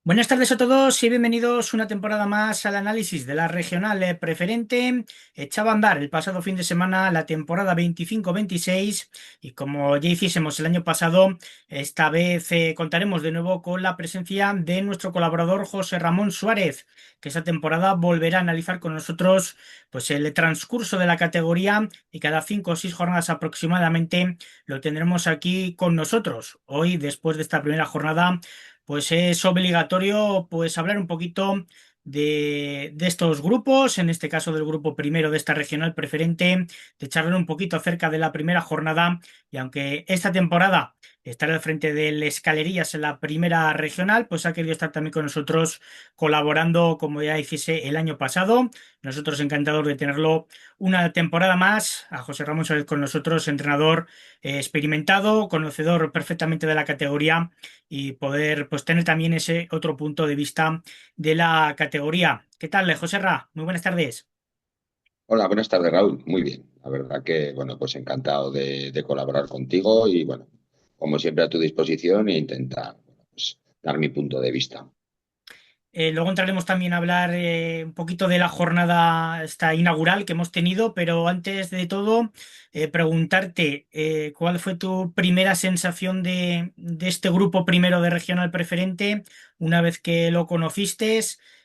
Buenas tardes a todos y bienvenidos una temporada más al análisis de la regional preferente. Echaba a andar el pasado fin de semana la temporada 25-26 y como ya hiciésemos el año pasado, esta vez contaremos de nuevo con la presencia de nuestro colaborador José Ramón Suárez, que esta temporada volverá a analizar con nosotros pues el transcurso de la categoría y cada 5 o 6 jornadas aproximadamente lo tendremos aquí con nosotros. Hoy, después de esta primera jornada, pues es obligatorio pues hablar un poquito de estos grupos, en este caso del grupo primero de esta regional preferente, de charlar un poquito acerca de la primera jornada. Y aunque esta temporada estará al frente del Escalerías en la primera regional, pues ha querido estar también con nosotros colaborando como ya hiciese el año pasado. Nosotros encantados de tenerlo una temporada más, a José Ramón Suárez con nosotros, entrenador experimentado, conocedor perfectamente de la categoría y poder pues tener también ese otro punto de vista de la categoría. ¿Qué tal, José Ra? Muy buenas tardes. Hola, buenas tardes, Raúl. Muy bien. La verdad que, bueno, pues encantado de colaborar contigo y, bueno, como siempre a tu disposición e intentar, bueno, pues, dar mi punto de vista. Luego entraremos también a hablar un poquito de la jornada esta inaugural que hemos tenido, pero antes de todo, preguntarte cuál fue tu primera sensación de este grupo primero de regional preferente una vez que lo conociste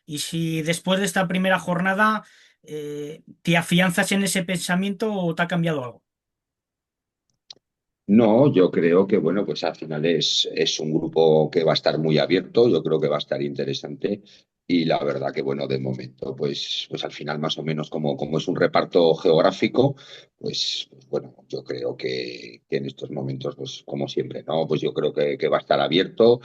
y si después de esta primera jornada te afianzas en ese pensamiento o te ha cambiado algo. No, yo creo que, bueno, pues al final es un grupo que va a estar muy abierto, yo creo que va a estar interesante y la verdad que, bueno, de momento, pues al final más o menos como es un reparto geográfico, pues bueno, yo creo que en estos momentos, pues como siempre, ¿no? Pues yo creo que va a estar abierto.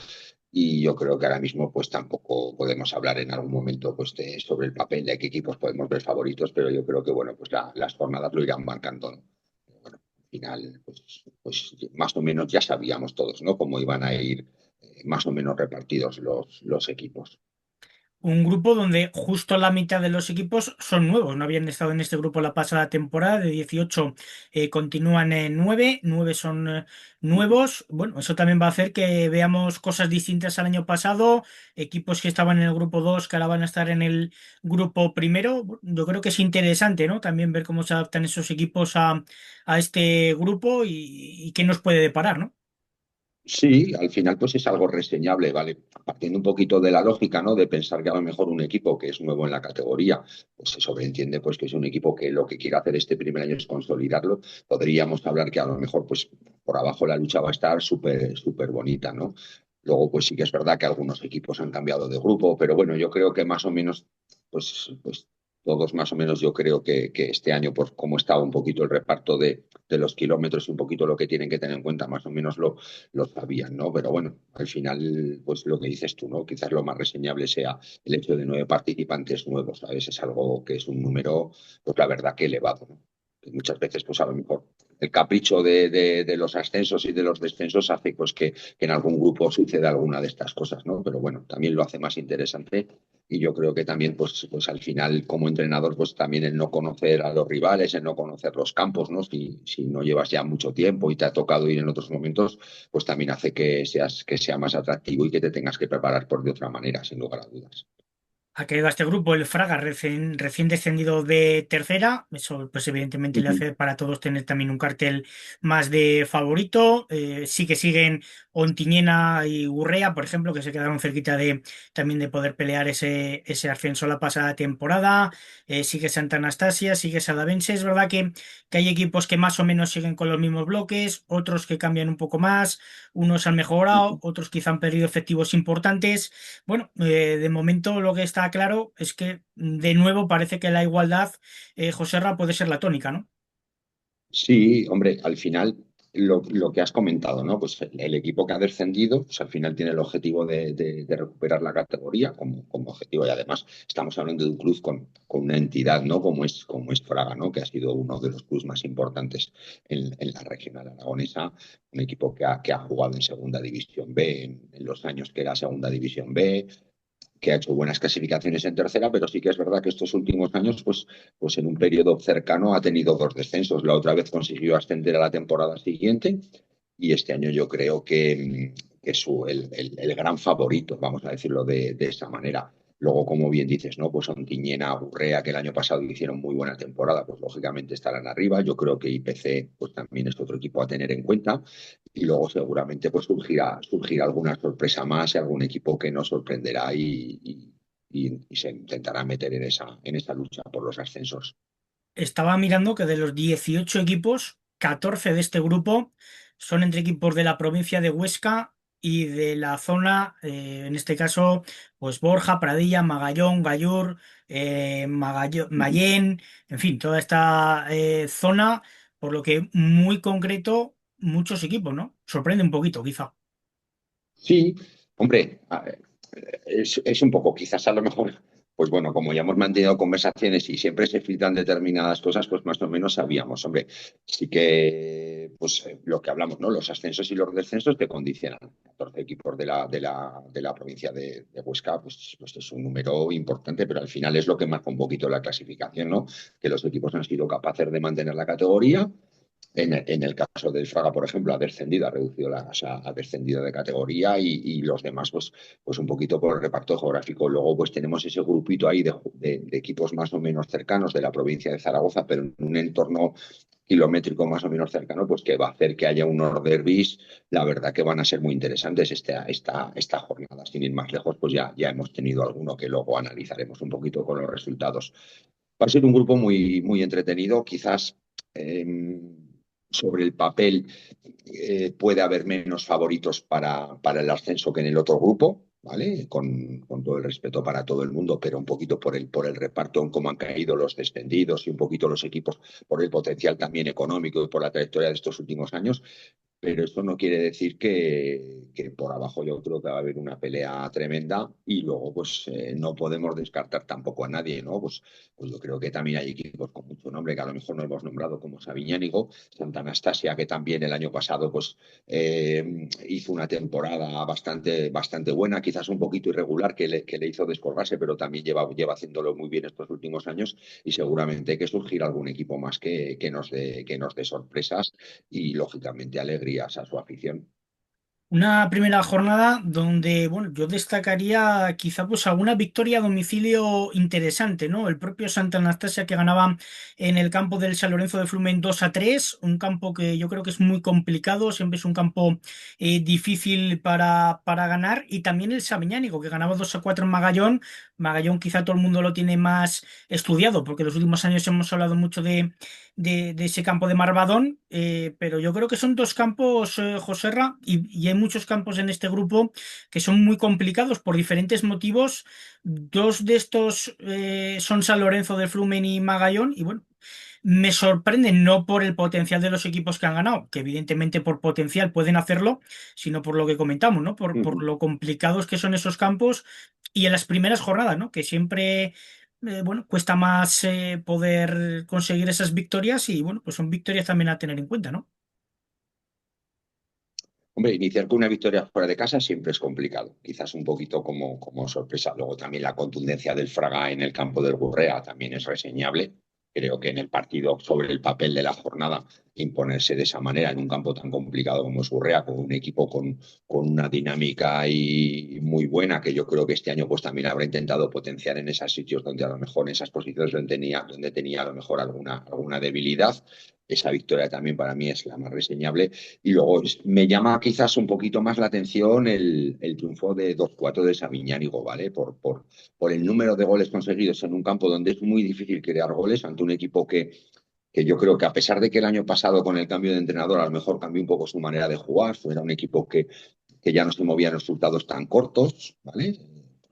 Y yo creo que ahora mismo pues tampoco podemos hablar en algún momento pues sobre el papel de qué equipos podemos ver favoritos, pero yo creo que bueno, pues las jornadas lo irán marcando, ¿no? Bueno, al final pues más o menos ya sabíamos todos, ¿no? Cómo iban a ir más o menos repartidos los equipos. Un grupo donde justo la mitad de los equipos son nuevos, no habían estado en este grupo la pasada temporada, de 18 continúan en 9 son nuevos. Bueno, eso también va a hacer que veamos cosas distintas al año pasado, equipos que estaban en el grupo 2 que ahora van a estar en el grupo primero. Yo creo que es interesante, ¿no? También ver cómo se adaptan esos equipos a este grupo y qué nos puede deparar, ¿no? Sí, al final pues es algo reseñable, ¿vale? Partiendo un poquito de la lógica, ¿no? De pensar que a lo mejor un equipo que es nuevo en la categoría, pues se sobreentiende pues que es un equipo que lo que quiere hacer este primer año es consolidarlo. Podríamos hablar que a lo mejor pues por abajo la lucha va a estar súper bonita, ¿no? Luego pues sí que es verdad que algunos equipos han cambiado de grupo, pero bueno, yo creo que más o menos pues todos más o menos yo creo que este año por cómo estaba un poquito el reparto de los kilómetros y un poquito lo que tienen que tener en cuenta, más o menos lo sabían, ¿no? Pero bueno, al final, pues lo que dices tú, ¿no? Quizás lo más reseñable sea el hecho de 9 participantes nuevos, ¿sabes? Es algo que es un número, pues la verdad que elevado, ¿no? Que muchas veces, pues a lo mejor el capricho de los ascensos y de los descensos hace pues que en algún grupo suceda alguna de estas cosas, ¿no? Pero bueno, también lo hace más interesante y yo creo que también, pues al final, como entrenador, pues también el no conocer a los rivales, el no conocer los campos, ¿no? Si no llevas ya mucho tiempo y te ha tocado ir en otros momentos, pues también hace que sea más atractivo y que te tengas que preparar por de otra manera, sin lugar a dudas. Ha caído a este grupo el Fraga, recién descendido de tercera. Eso, pues evidentemente le Ujú. hace para todos tener también un cartel más de favorito. Sí que siguen Ontiñena y Urrea, por ejemplo, que se quedaron cerquita de también de poder pelear ese ascenso la pasada temporada. Sigue Santa Anastasia, sigue Sadavense. Es verdad que hay equipos que más o menos siguen con los mismos bloques, otros que cambian un poco más, unos han mejorado, otros quizá han perdido efectivos importantes. Bueno, de momento lo que está claro es que de nuevo parece que la igualdad, Joserra, puede ser la tónica, ¿no? Sí, hombre, al final lo que has comentado, ¿no? Pues el equipo que ha descendido, pues al final tiene el objetivo de recuperar la categoría como objetivo y además estamos hablando de un club con una entidad, ¿no? Como es Fraga, ¿no? Que ha sido uno de los clubes más importantes en la regional aragonesa, un equipo que ha jugado en Segunda División B en los años que era Segunda División B, que ha hecho buenas clasificaciones en tercera, pero sí que es verdad que estos últimos años, pues en un periodo cercano ha tenido dos descensos. La otra vez consiguió ascender a la temporada siguiente y este año yo creo que es el gran favorito, vamos a decirlo de esta manera. Luego, como bien dices, ¿no? Pues Ontinyena, Gurrea, que el año pasado hicieron muy buena temporada, pues lógicamente estarán arriba. Yo creo que IPC pues también es otro equipo a tener en cuenta. Y luego seguramente pues surgirá alguna sorpresa más y algún equipo que nos sorprenderá y se intentará meter en esa lucha por los ascensos. Estaba mirando que de los 18 equipos, 14 de este grupo son entre equipos de la provincia de Huesca y de la zona, en este caso, pues Borja, Pradilla, Magallón, Gallur, Mayén, en fin, toda esta zona, por lo que muy concreto, muchos equipos, ¿no? Sorprende un poquito, quizá. Sí, hombre, es un poco, quizás a lo mejor, pues bueno, como ya hemos mantenido conversaciones y siempre se filtran determinadas cosas, pues más o menos sabíamos, hombre, sí que, pues lo que hablamos, ¿no? Los ascensos y los descensos te condicionan. 14 equipos de la provincia de Huesca, pues es un número importante, pero al final es lo que marca un poquito la clasificación, ¿no? Que los equipos han sido capaces de mantener la categoría. En el caso del Fraga, por ejemplo, ha descendido, o sea, ha descendido de categoría y los demás, pues un poquito por el reparto geográfico. Luego, pues tenemos ese grupito ahí de equipos más o menos cercanos de la provincia de Zaragoza, pero en un entorno kilométrico más o menos cercano, pues que va a hacer que haya unos derbis, la verdad que van a ser muy interesantes esta jornada. Sin ir más lejos, pues ya hemos tenido alguno que luego analizaremos un poquito con los resultados. Va a ser un grupo muy, muy entretenido, quizás eh, sobre el papel puede haber menos favoritos para el ascenso que en el otro grupo, ¿vale? Con todo el respeto para todo el mundo, pero un poquito por el reparto en cómo han caído los descendidos y un poquito los equipos por el potencial también económico y por la trayectoria de estos últimos años. Pero esto no quiere decir que por abajo yo creo que va a haber una pelea tremenda y luego pues no podemos descartar tampoco a nadie, ¿no? Pues yo creo que también hay equipos con mucho nombre que a lo mejor no hemos nombrado como Sabiñánigo, Santa Anastasia, que también el año pasado pues hizo una temporada bastante, bastante buena, quizás un poquito irregular que le hizo descolgarse, pero también lleva haciéndolo muy bien estos últimos años y seguramente que surgirá algún equipo más que nos dé sorpresas y lógicamente alegrías a su afición. Una primera jornada donde, bueno, yo destacaría quizá pues alguna victoria a domicilio interesante, ¿no? El propio Santa Anastasia que ganaba en el campo del San Lorenzo de Flumen 2-3, un campo que yo creo que es muy complicado, siempre es un campo difícil para ganar, y también el Sabiñánigo que ganaba 2-4 en Magallón. Magallón quizá todo el mundo lo tiene más estudiado porque en los últimos años hemos hablado mucho de ese campo de Marbadón, pero yo creo que son dos campos, Joserra, y hay muchos campos en este grupo que son muy complicados por diferentes motivos. Dos de estos son San Lorenzo de Flumen y Magallón, y bueno, me sorprenden no por el potencial de los equipos que han ganado, que evidentemente por potencial pueden hacerlo, sino por lo que comentamos, ¿no? Por Ujú. lo complicados que son esos campos y en las primeras jornadas, ¿no? Que siempre bueno, cuesta más poder conseguir esas victorias y bueno, pues son victorias también a tener en cuenta, ¿no? Hombre, iniciar con una victoria fuera de casa siempre es complicado, quizás un poquito como sorpresa. Luego también la contundencia del Fraga en el campo del Gurrea también es reseñable. Creo que en el partido, sobre el papel de la jornada, imponerse de esa manera en un campo tan complicado como es Gurrea, con un equipo con una dinámica y muy buena, que yo creo que este año pues también habrá intentado potenciar en esos sitios donde a lo mejor en esas posiciones donde tenía a lo mejor alguna debilidad. Esa victoria también para mí es la más reseñable. Y luego me llama quizás un poquito más la atención el triunfo de 2-4 de Sabiñánigo, ¿vale? Por el número de goles conseguidos en un campo donde es muy difícil crear goles ante un equipo que yo creo que a pesar de que el año pasado con el cambio de entrenador a lo mejor cambió un poco su manera de jugar, era un equipo que ya no se movía en resultados tan cortos, ¿vale?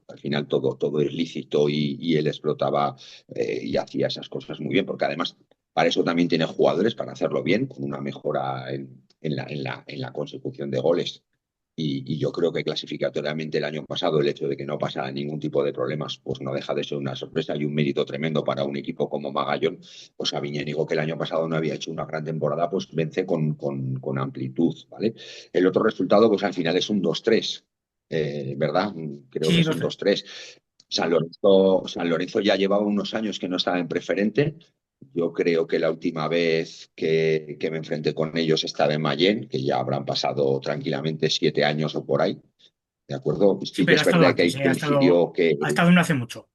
Al final todo es lícito y él explotaba y hacía esas cosas muy bien, porque además para eso también tiene jugadores para hacerlo bien, con una mejora en la consecución de goles. Y yo creo que clasificatoriamente el año pasado el hecho de que no pasara ningún tipo de problemas, pues no deja de ser una sorpresa y un mérito tremendo para un equipo como Magallón. Pues a Viñénigo, que el año pasado no había hecho una gran temporada, pues vence con amplitud, ¿vale? El otro resultado, pues al final es un 2-3, ¿verdad? Creo que Sí, es no un sé. 2-3. San Lorenzo ya llevaba unos años que no estaba en preferente, Yo creo que la última vez que me enfrenté con ellos estaba en Mayén, que ya habrán pasado tranquilamente 7 años o por ahí, ¿de acuerdo? Sí, Sí que pero ha es estado verdad que antes, ahí coincidió que ha estado no hace mucho.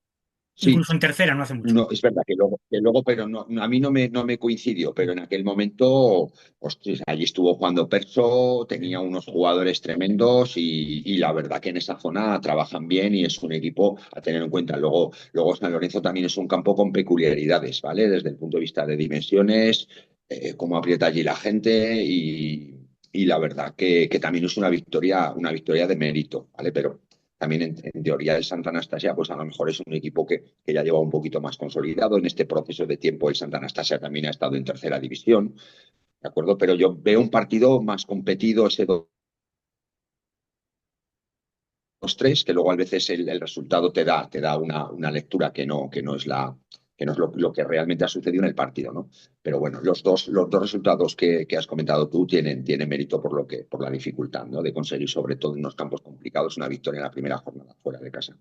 sí. Incluso en tercera no hace mucho. No, es verdad que luego, pero a mí no me coincidió, pero en aquel momento, hostia, allí estuvo jugando Perso, tenía unos jugadores tremendos y la verdad que en esa zona trabajan bien y es un equipo a tener en cuenta. Luego San Lorenzo también es un campo con peculiaridades, ¿vale? Desde el punto de vista de dimensiones, cómo aprieta allí la gente y la verdad que también es una victoria de mérito, ¿vale? Pero también en teoría el Santa Anastasia, pues a lo mejor es un equipo que ya lleva un poquito más consolidado. En este proceso de tiempo el Santa Anastasia también ha estado en tercera división, ¿de acuerdo? Pero yo veo un partido más competido ese 2-3, que luego a veces el resultado te da una lectura que no es lo que realmente ha sucedido en el partido, ¿no? Pero bueno, los dos resultados que has comentado tú tienen mérito por la dificultad, ¿no? De conseguir, sobre todo en unos campos complicados, una victoria en la primera jornada fuera de casa.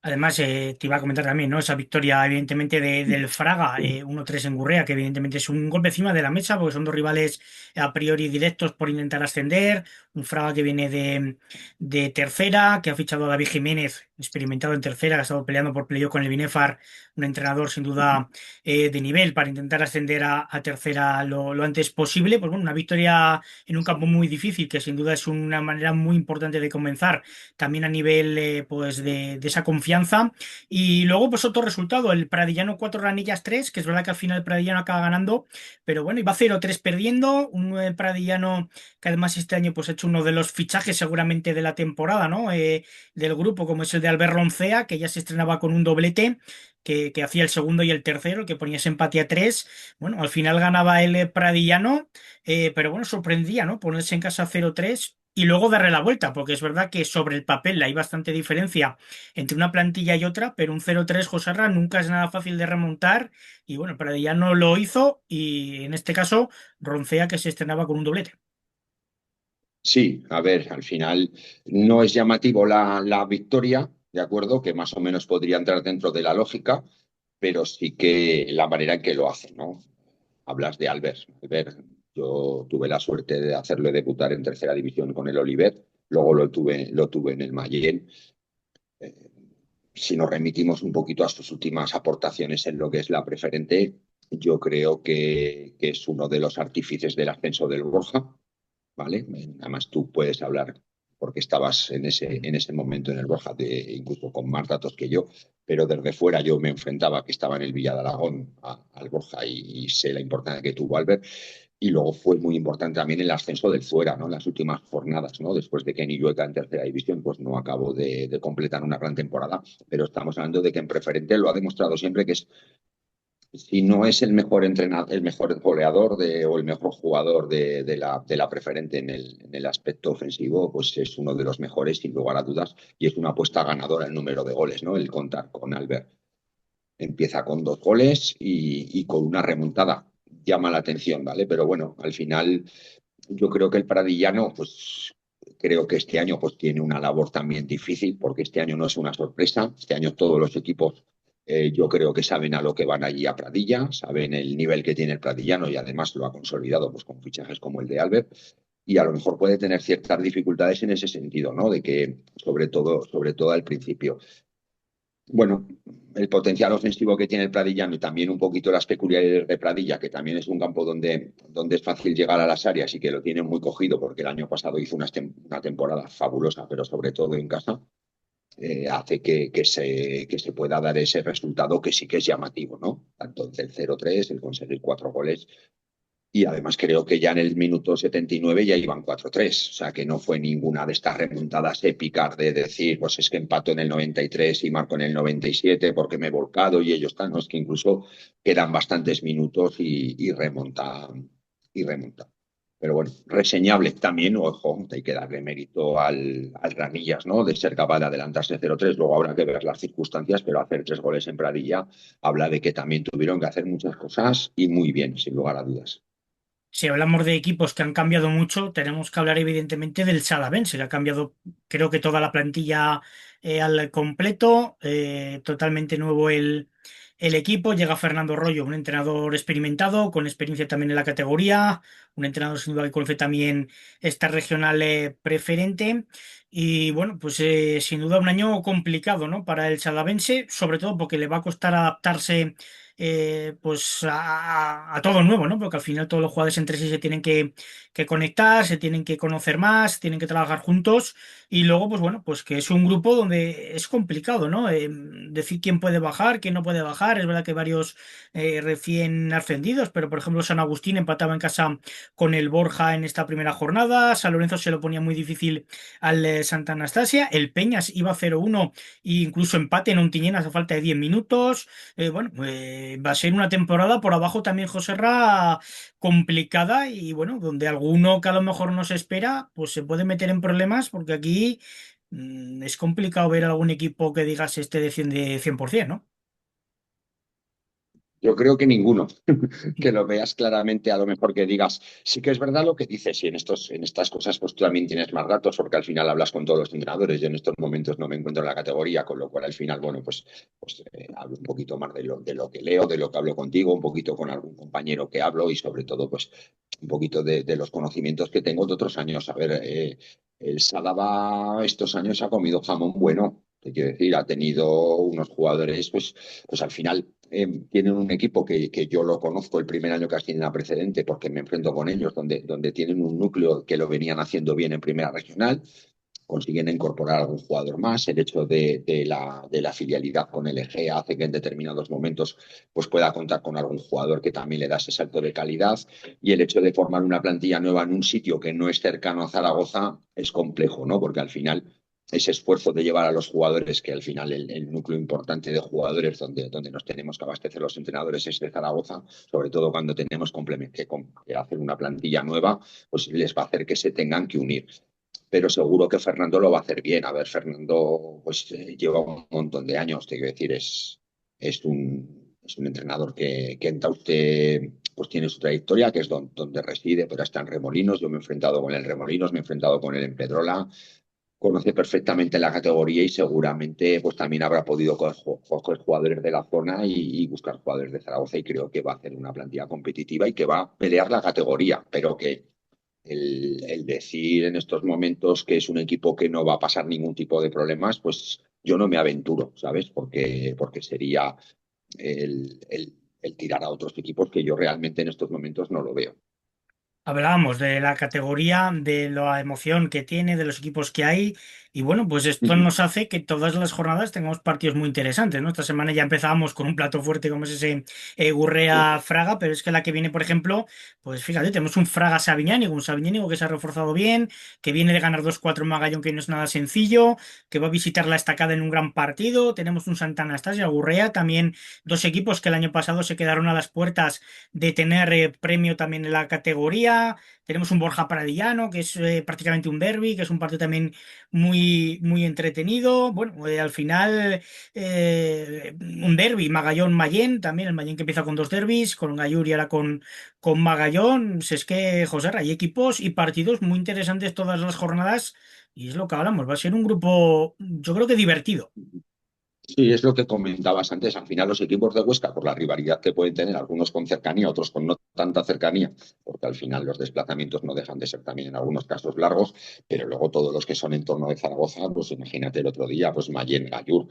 Además, te iba a comentar también, ¿no? Esa victoria, evidentemente, del Fraga, 1-3 en Gurrea, que evidentemente es un golpe encima de la mesa, porque son dos rivales a priori directos por intentar ascender. Un Fraga que viene de tercera, que ha fichado a David Jiménez, experimentado en tercera, que ha estado peleando por playoff con el Binefar, un entrenador sin duda de nivel para intentar ascender a tercera lo antes posible. Pues bueno, una victoria en un campo muy difícil, que sin duda es una manera muy importante de comenzar también a nivel pues de esa confianza. Y luego, pues otro resultado, el Pradillano 4 Ranillas 3 que es verdad que al final el Pradillano acaba ganando, pero bueno, iba 0-3 perdiendo, un Pradillano que además este año pues ha hecho uno de los fichajes seguramente de la temporada, ¿no? Del grupo, como es el de Albert Roncea, que ya se estrenaba con un doblete. Que hacía el segundo y el tercero, que ponía ese empate a 3. Bueno, al final ganaba el Pradillano, pero bueno, sorprendía, ¿no? Ponerse en casa 0-3 y luego darle la vuelta, porque es verdad que sobre el papel hay bastante diferencia entre una plantilla y otra, pero un 0-3 Josarra nunca es nada fácil de remontar. Y bueno, Pradillano lo hizo y en este caso Roncea que se estrenaba con un doblete. Sí, a ver, al final no es llamativo la victoria, ¿de acuerdo? Que más o menos podría entrar dentro de la lógica, pero sí que la manera en que lo hacen, ¿no? Hablas de Albert. Albert, yo tuve la suerte de hacerle debutar en tercera división con el Olivet, luego lo tuve en el Mayén. Eh, si nos remitimos un poquito a sus últimas aportaciones en lo que es la preferente, yo creo que es uno de los artífices del ascenso del Borja, ¿vale? Además, tú puedes hablar porque estabas en ese momento en el Borja, incluso con más datos que yo, pero desde fuera yo me enfrentaba, que estaba en el Villa de Aragón, al Borja y sé la importancia que tuvo Albert. Y luego fue muy importante también el ascenso del fuera, ¿no? En las últimas jornadas, ¿no? Después de que Nilueca en tercera división, pues no acabó de completar una gran temporada, pero estamos hablando de que en preferente lo ha demostrado siempre que es si no es el mejor entrenador, el mejor goleador o el mejor jugador de la preferente en el aspecto ofensivo, pues es uno de los mejores, sin lugar a dudas, y es una apuesta ganadora el número de goles, ¿no? El contar con Albert. Empieza con 2 goles y con una remontada. Llama la atención, ¿vale? Pero bueno, al final yo creo que el Pradillano, pues creo que este año pues tiene una labor también difícil, porque este año no es una sorpresa. Este año todos los equipos yo creo que saben a lo que van allí a Pradilla, saben el nivel que tiene el Pradillano y además lo ha consolidado pues con fichajes como el de Albert. Y a lo mejor puede tener ciertas dificultades en ese sentido, ¿no? De que, sobre todo al principio. Bueno, el potencial ofensivo que tiene el Pradillano y también un poquito las peculiaridades de Pradilla, que también es un campo donde es fácil llegar a las áreas y que lo tiene muy cogido porque el año pasado hizo una temporada fabulosa, pero sobre todo en casa, hace que se pueda dar ese resultado que sí que es llamativo, ¿no? Tanto el 0-3, el conseguir 4 goles y además creo que ya en el minuto 79 ya iban 4-3, o sea que no fue ninguna de estas remontadas épicas de decir, pues es que empato en el 93 y marco en el 97 porque me he volcado y ellos están, no, es que incluso quedan bastantes minutos y remonta, y remonta. Pero bueno, reseñable también, ojo, hay que darle mérito al Ramillas, ¿no? De ser capaz de adelantarse 0-3, luego habrá que ver las circunstancias, pero hacer 3 goles en Pradilla habla de que también tuvieron que hacer muchas cosas y muy bien, sin lugar a dudas. Si hablamos de equipos que han cambiado mucho, tenemos que hablar evidentemente del Salavense, que ha cambiado creo que toda la plantilla al completo, totalmente nuevo el equipo. Llega Fernando Rollo, un entrenador experimentado, con experiencia también en la categoría, un entrenador sin duda que conoce también esta regional preferente. Y bueno, pues sin duda un año complicado, ¿no? Para el salavense, sobre todo porque le va a costar adaptarse pues a todo nuevo, ¿no? Porque al final todos los jugadores entre sí se tienen que conectar, se tienen que conocer más, tienen que trabajar juntos. Y luego, pues bueno, pues que es un grupo donde es complicado, ¿no? Decir quién puede bajar, quién no puede bajar. Es verdad que varios recién ascendidos, pero por ejemplo San Agustín empataba en casa con el Borja en esta primera jornada. San Lorenzo se lo ponía muy difícil al Santa Anastasia. El Peñas iba 0-1 e incluso empate en Ontiñenas a falta de 10 minutos. Bueno, va a ser una temporada por abajo también, Joserra, complicada y bueno, donde alguno que a lo mejor no se espera, pues se puede meter en problemas porque aquí es complicado ver algún equipo que digas este defiende 100%, ¿no? Yo creo que ninguno, que lo veas claramente, a lo mejor que digas, sí que es verdad lo que dices, y en estas cosas pues tú también tienes más datos, porque al final hablas con todos los entrenadores, yo en estos momentos no me encuentro en la categoría, con lo cual al final, bueno, pues hablo un poquito más de lo que leo, de lo que hablo contigo, un poquito con algún compañero que hablo y sobre todo pues un poquito de los conocimientos que tengo de otros años. A ver, el Sadaba estos años ha comido jamón bueno, te quiero decir, ha tenido unos jugadores, pues al final tienen un equipo que yo lo conozco el primer año que ascienden a precedente porque me enfrento con ellos, donde tienen un núcleo que lo venían haciendo bien en primera regional, consiguen incorporar algún jugador más, el hecho de la filialidad con el EG hace que en determinados momentos pues pueda contar con algún jugador que también le da ese salto de calidad y el hecho de formar una plantilla nueva en un sitio que no es cercano a Zaragoza es complejo, ¿no? Porque al final ese esfuerzo de llevar a los jugadores, que al final el núcleo importante de jugadores donde nos tenemos que abastecer los entrenadores es de Zaragoza, sobre todo cuando tenemos que hacer una plantilla nueva, pues les va a hacer que se tengan que unir. Pero seguro que Fernando lo va a hacer bien. A ver, Fernando pues lleva un montón de años, te quiero decir, es un entrenador que en Tauste pues tiene su trayectoria, que es donde reside, pero está en Remolinos. Yo me he enfrentado con él en Remolinos, me he enfrentado con él en Pedrola, conoce perfectamente la categoría y seguramente pues también habrá podido coger jugadores de la zona y buscar jugadores de Zaragoza y creo que va a hacer una plantilla competitiva y que va a pelear la categoría, pero que el decir en estos momentos que es un equipo que no va a pasar ningún tipo de problemas, pues yo no me aventuro, ¿sabes? Porque sería el tirar a otros equipos que yo realmente en estos momentos no lo veo. Hablábamos de la categoría, de la emoción que tiene, de los equipos que hay. Y bueno, pues esto Ujú. nos hace que todas las jornadas tengamos partidos muy interesantes, ¿no? Esta semana ya empezábamos con un plato fuerte como es ese Gurrea-Fraga, pero es que la que viene, por ejemplo, pues fíjate, tenemos un Fraga-Sabiñánigo, un Sabiñánigo que se ha reforzado bien, que viene de ganar 2-4 en Magallón, que no es nada sencillo, que va a visitar la Estacada en un gran partido. Tenemos un Santa Anastasia, Gurrea, también dos equipos que el año pasado se quedaron a las puertas de tener premio también en la categoría. Tenemos un Borja Pradillano, que es prácticamente un derbi, que es un partido también muy, muy entretenido. Bueno, al final un derbi, Magallón-Mayén, también el Mayén que empieza con dos derbis, con Gallur y ahora con Magallón. Pues es que, José, hay equipos y partidos muy interesantes todas las jornadas y es lo que hablamos. Va a ser un grupo, yo creo que divertido. Sí, es lo que comentabas antes. Al final, los equipos de Huesca, por la rivalidad que pueden tener, algunos con cercanía, otros con no tanta cercanía, porque al final los desplazamientos no dejan de ser también en algunos casos largos, pero luego todos los que son en torno de Zaragoza, pues imagínate el otro día, pues Mayén, Gallur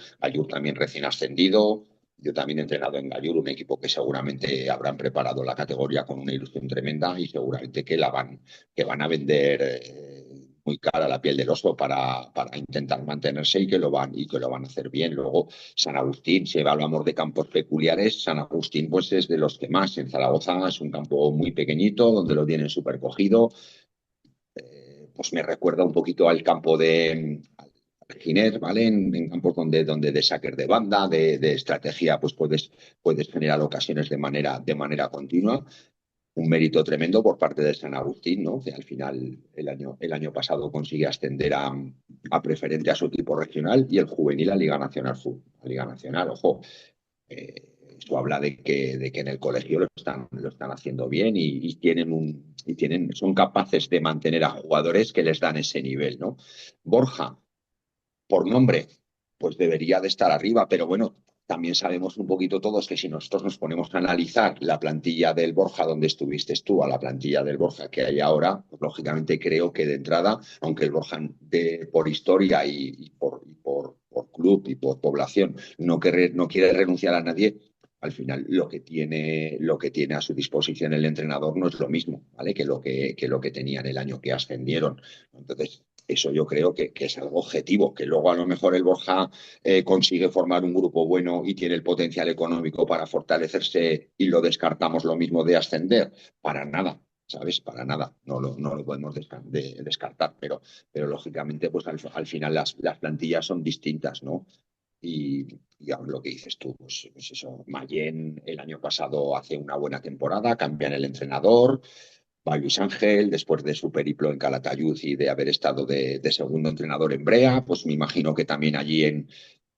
también recién ascendido. Yo también he entrenado en Gallur, un equipo que seguramente habrán preparado la categoría con una ilusión tremenda y seguramente que van a vender muy cara la piel del oso para intentar mantenerse y que lo van a hacer bien. Luego, San Agustín, si hablamos de campos peculiares, San Agustín pues es de los que más. En Zaragoza es un campo muy pequeñito, donde lo tienen súper cogido. Pues me recuerda un poquito al campo al Giner, ¿vale? En campos donde de saque de banda, de estrategia, pues puedes generar ocasiones de manera continua. Un mérito tremendo por parte de San Agustín, ¿no? Que al final el año pasado consigue ascender a preferente a su equipo regional y el juvenil a Liga Nacional A Liga Nacional, ojo, eso habla de que en el colegio lo están haciendo bien son capaces de mantener a jugadores que les dan ese nivel, ¿no? Borja, por nombre, pues debería de estar arriba, pero bueno, también sabemos un poquito todos que si nosotros nos ponemos a analizar la plantilla del Borja donde estuviste tú a la plantilla del Borja que hay ahora, pues lógicamente creo que de entrada, aunque el Borja por historia por club y por población no quiere renunciar a nadie, al final lo que tiene a su disposición el entrenador no es lo mismo, ¿vale? Que lo que tenían el año que ascendieron. Entonces, eso yo creo que es algo objetivo, que luego a lo mejor el Borja consigue formar un grupo bueno y tiene el potencial económico para fortalecerse y lo descartamos lo mismo de ascender, para nada. ¿Sabes? Para nada, no lo podemos descartar, pero lógicamente pues al final las plantillas son distintas, ¿no? Y digamos lo que dices tú, pues eso, Mayen el año pasado hace una buena temporada, cambian el entrenador, va Luis Ángel, después de su periplo en Calatayud y de haber estado de segundo entrenador en Brea, pues me imagino que también allí en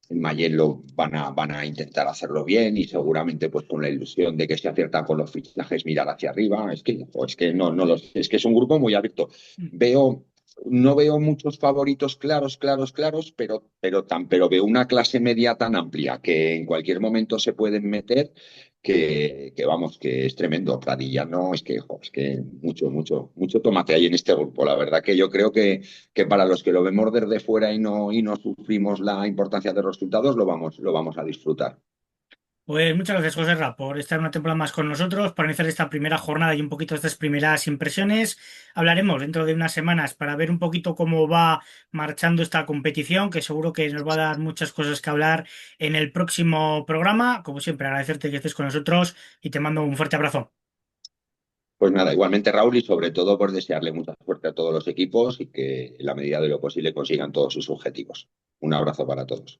Mayen van a intentar hacerlo bien y seguramente pues con la ilusión de que se aciertan con los fichajes mirar hacia arriba. Es que no lo sé, es que es un grupo muy abierto. Veo, no veo muchos favoritos claros, pero veo una clase media tan amplia que en cualquier momento se pueden meter que vamos, que es tremendo. Pradilla no, es que mucho tomate hay en este grupo. La verdad que yo creo que para los que lo vemos desde fuera y no sufrimos la importancia de los resultados, lo vamos a disfrutar. Pues muchas gracias, José Ra, por estar una temporada más con nosotros, para iniciar esta primera jornada y un poquito estas primeras impresiones. Hablaremos dentro de unas semanas para ver un poquito cómo va marchando esta competición, que seguro que nos va a dar muchas cosas que hablar en el próximo programa. Como siempre, agradecerte que estés con nosotros y te mando un fuerte abrazo. Pues nada, igualmente Raúl y sobre todo por desearle mucha suerte a todos los equipos y que en la medida de lo posible consigan todos sus objetivos. Un abrazo para todos.